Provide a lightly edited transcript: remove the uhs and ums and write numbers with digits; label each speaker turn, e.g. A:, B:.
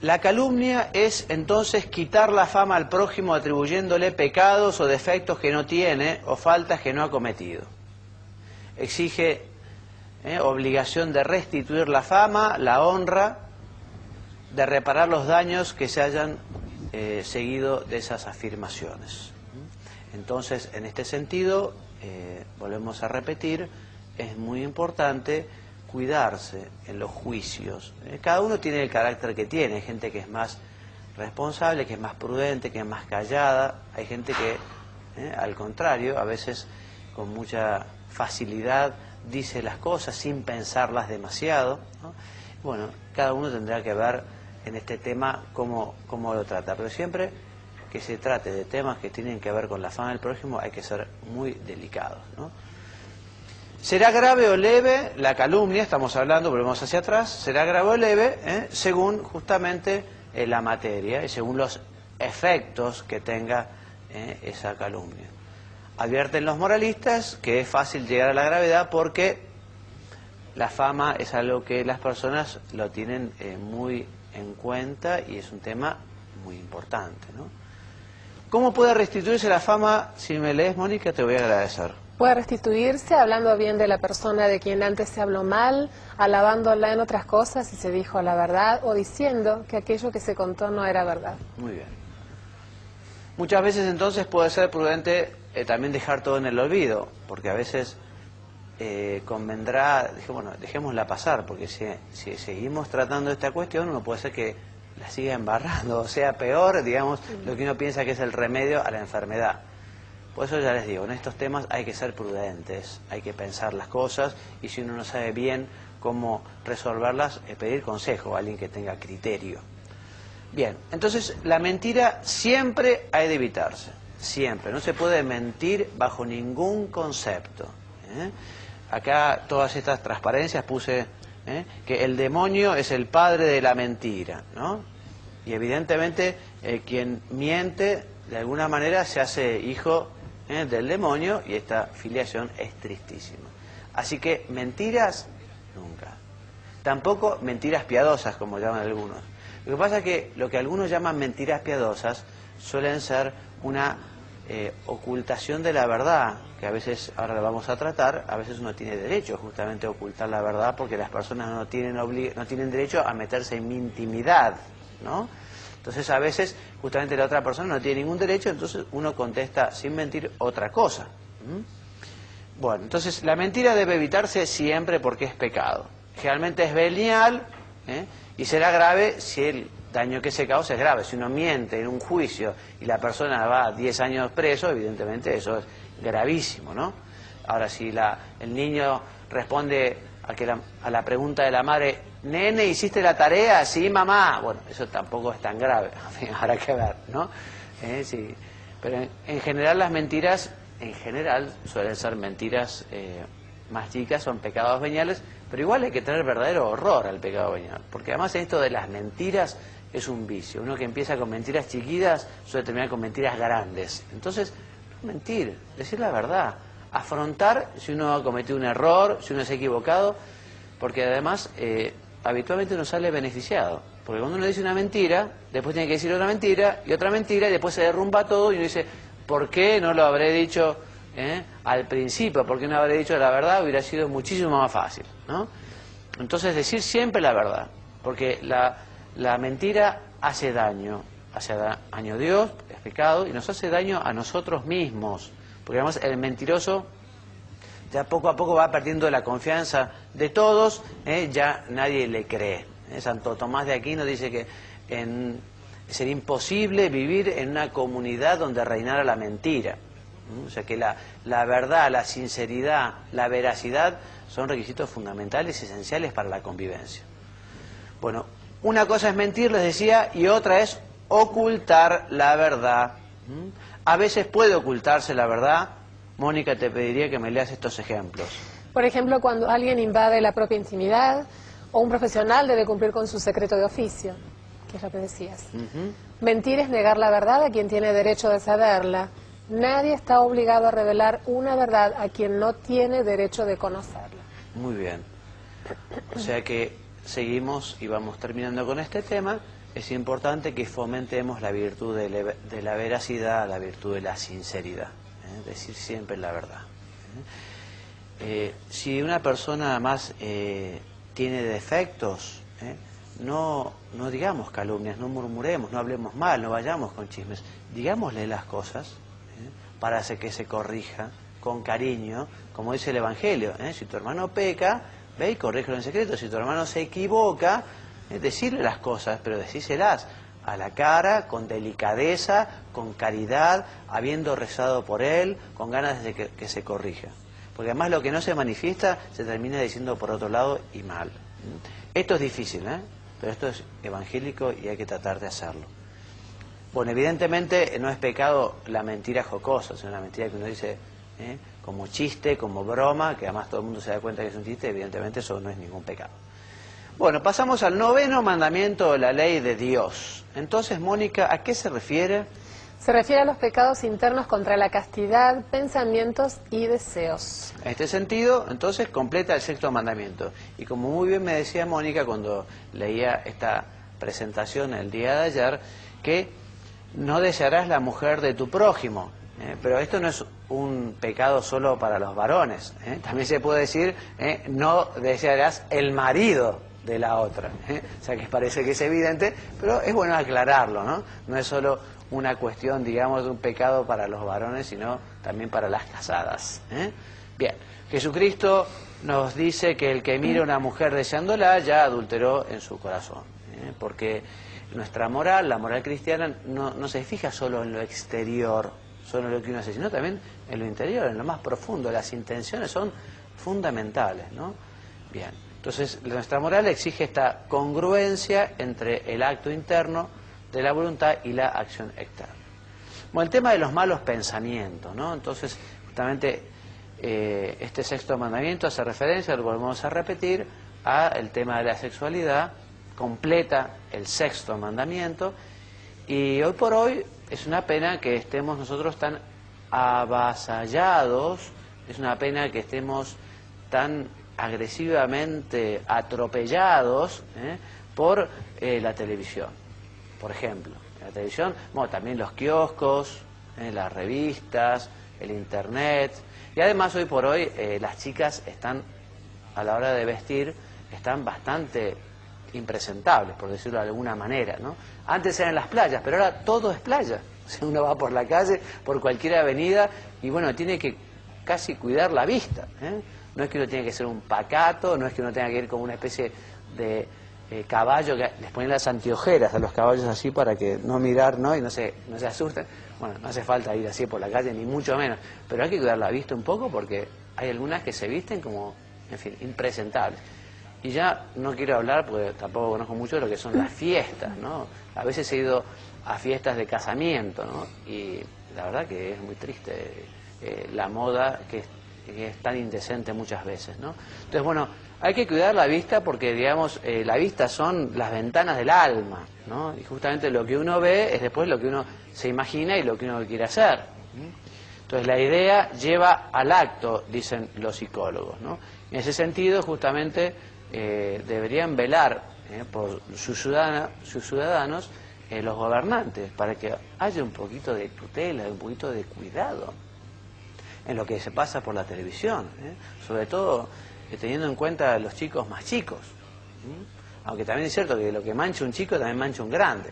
A: La calumnia es entonces quitar la fama al prójimo atribuyéndole pecados o defectos que no tiene o faltas que no ha cometido. Exige obligación de restituir la fama, la honra, de reparar los daños que se hayan seguido de esas afirmaciones. Entonces, en este sentido, volvemos a repetir, es muy importante cuidarse en los juicios. Cada uno tiene el carácter que tiene. Hay gente que es más responsable, que es más prudente, que es más callada. Hay gente que, al contrario, a veces con mucha facilidad dice las cosas sin pensarlas demasiado, ¿no? Bueno, cada uno tendrá que ver en este tema cómo lo trata. Pero siempre que se trate de temas que tienen que ver con la fama del prójimo hay que ser muy delicados, ¿no? ¿Será grave o leve la calumnia? Estamos hablando, volvemos hacia atrás. ¿Será grave o leve? Según justamente la materia y según los efectos que tenga esa calumnia. Advierten los moralistas que es fácil llegar a la gravedad porque la fama es algo que las personas lo tienen muy en cuenta y es un tema muy importante, ¿no? ¿Cómo puede restituirse la fama? Si me lees, Mónica, te voy a agradecer.
B: Puede restituirse hablando bien de la persona de quien antes se habló mal, alabándola en otras cosas y se dijo la verdad, o diciendo que aquello que se contó no era verdad.
A: Muy bien. Muchas veces entonces puede ser prudente también dejar todo en el olvido, porque a veces convendrá, bueno, dejémosla pasar, porque si seguimos tratando esta cuestión, uno puede ser que la siga embarrando, o sea, peor, digamos, lo que uno piensa que es el remedio a la enfermedad. Por eso ya les digo, en estos temas hay que ser prudentes, hay que pensar las cosas y si uno no sabe bien cómo resolverlas, pedir consejo a alguien que tenga criterio. Bien, entonces la mentira siempre hay de evitarse, siempre. No se puede mentir bajo ningún concepto. Acá todas estas transparencias puse que el demonio es el padre de la mentira, ¿no? Y evidentemente quien miente de alguna manera se hace hijo del demonio y esta filiación es tristísima. Así que mentiras, nunca. Tampoco mentiras piadosas, como llaman algunos. Lo que pasa es que lo que algunos llaman mentiras piadosas suelen ser una ocultación de la verdad, que a veces, ahora la vamos a tratar, a veces uno tiene derecho justamente a ocultar la verdad porque las personas no tienen derecho a meterse en mi intimidad, ¿no? Entonces a veces justamente la otra persona no tiene ningún derecho, entonces uno contesta sin mentir otra cosa. Bueno, entonces la mentira debe evitarse siempre porque es pecado. Generalmente es venial y será grave si el daño que se causa es grave. Si uno miente en un juicio y la persona va 10 años preso, evidentemente eso es gravísimo, ¿no? Ahora, si el niño responde a la pregunta de la madre, nene, ¿hiciste la tarea? Sí, mamá. Bueno, eso tampoco es tan grave, habrá que ver, ¿no? Sí. Pero en general las mentiras, suelen ser mentiras más chicas, son pecados veniales, pero igual hay que tener verdadero horror al pecado venial, porque además esto de las mentiras es un vicio. Uno que empieza con mentiras chiquitas suele terminar con mentiras grandes. Entonces, mentir, decir la verdad, afrontar si uno ha cometido un error, si uno se ha equivocado, porque además habitualmente uno sale beneficiado. Porque cuando uno dice una mentira, después tiene que decir otra mentira, y después se derrumba todo y uno dice, ¿por qué no lo habré dicho al principio? ¿Por qué no habré dicho la verdad? Hubiera sido muchísimo más fácil, ¿no? Entonces decir siempre la verdad, porque la mentira hace daño a Dios, es pecado, y nos hace daño a nosotros mismos, porque además el mentiroso ya poco a poco va perdiendo la confianza de todos, ya nadie le cree. Santo Tomás de Aquino dice que sería imposible vivir en una comunidad donde reinara la mentira. O sea que la verdad, la sinceridad, la veracidad son requisitos fundamentales y esenciales para la convivencia. Bueno, una cosa es mentir, les decía, y otra es ocultar la verdad. A veces puede ocultarse la verdad. Mónica, te pediría que me leas estos ejemplos.
B: Por ejemplo, cuando alguien invade la propia intimidad, o un profesional debe cumplir con su secreto de oficio, que es lo que decías. Mentir es negar la verdad a quien tiene derecho de saberla. Nadie está obligado a revelar una verdad a quien no tiene derecho de conocerla.
A: Muy bien. O sea que seguimos y vamos terminando con este tema. es importante que fomentemos la virtud de la veracidad, la virtud de la sinceridad, decir siempre la verdad. Si una persona además tiene defectos, no digamos calumnias, no murmuremos, no hablemos mal, no vayamos con chismes, digámosle las cosas para hacer que se corrija con cariño, como dice el Evangelio. Si tu hermano peca, ve y corrígelo en secreto. Si tu hermano se equivoca, decirle las cosas, pero decíselas a la cara, con delicadeza, con caridad, habiendo rezado por él, con ganas de que se corrija. Porque además lo que no se manifiesta se termina diciendo por otro lado y mal. Esto es difícil, pero esto es evangélico y hay que tratar de hacerlo. Bueno, evidentemente no es pecado la mentira jocosa, es una mentira que uno dice como chiste, como broma, que además todo el mundo se da cuenta que es un chiste, evidentemente eso no es ningún pecado. Bueno, pasamos al 9º mandamiento de la ley de Dios. Entonces, Mónica, ¿a qué se refiere?
B: Se refiere a los pecados internos contra la castidad, pensamientos y deseos.
A: En este sentido, entonces, completa el 6º mandamiento. Y como muy bien me decía Mónica cuando leía esta presentación el día de ayer, que no desearás la mujer de tu prójimo. Pero esto no es un pecado solo para los varones. También se puede decir, no desearás el marido de la otra. O sea que parece que es evidente, pero es bueno aclararlo, ¿no? No es solo una cuestión, digamos, de un pecado para los varones, sino también para las casadas. Bien, Jesucristo nos dice que el que mira a una mujer deseándola ya adulteró en su corazón. Porque nuestra moral, la moral cristiana, no se fija solo en lo exterior, solo en lo que uno hace, sino también en lo interior, en lo más profundo. Las intenciones son fundamentales, ¿no? Bien, entonces nuestra moral exige esta congruencia entre el acto interno de la voluntad y la acción externa. Bueno, el tema de los malos pensamientos, ¿no? Entonces, justamente este 6º mandamiento hace referencia, lo volvemos a repetir, al tema de la sexualidad, completa el 6º mandamiento, y hoy por hoy es una pena que estemos nosotros tan avasallados, es una pena que estemos tan agresivamente atropellados por la televisión. Por ejemplo, en la televisión, bueno, también los kioscos, las revistas, el internet, y además hoy por hoy las chicas están, a la hora de vestir, están bastante impresentables, por decirlo de alguna manera, ¿no? Antes eran las playas, pero ahora todo es playa. O sea, uno va por la calle, por cualquier avenida, y bueno, tiene que casi cuidar la vista, No es que uno tenga que ser un pacato, no es que uno tenga que ir como una especie de caballo, que les ponen las anteojeras a los caballos así para que no mirar, ¿no? Y no se asusten. Bueno, no hace falta ir así por la calle, ni mucho menos, pero hay que cuidar la vista un poco porque hay algunas que se visten como, en fin, impresentables. Y ya no quiero hablar, porque tampoco conozco mucho de lo que son las fiestas, ¿no? A veces he ido a fiestas de casamiento, ¿no? Y la verdad que es muy triste la moda que es tan indecente muchas veces, ¿no? Entonces, bueno, hay que cuidar la vista porque, digamos, la vista son las ventanas del alma, ¿no? Y justamente lo que uno ve es después lo que uno se imagina y lo que uno quiere hacer. Entonces, la idea lleva al acto, dicen los psicólogos, ¿no? En ese sentido, justamente, deberían velar por sus ciudadanos, los gobernantes, para que haya un poquito de tutela, un poquito de cuidado en lo que se pasa por la televisión, sobre todo teniendo en cuenta a los chicos más chicos, aunque también es cierto que lo que mancha un chico también mancha un grande.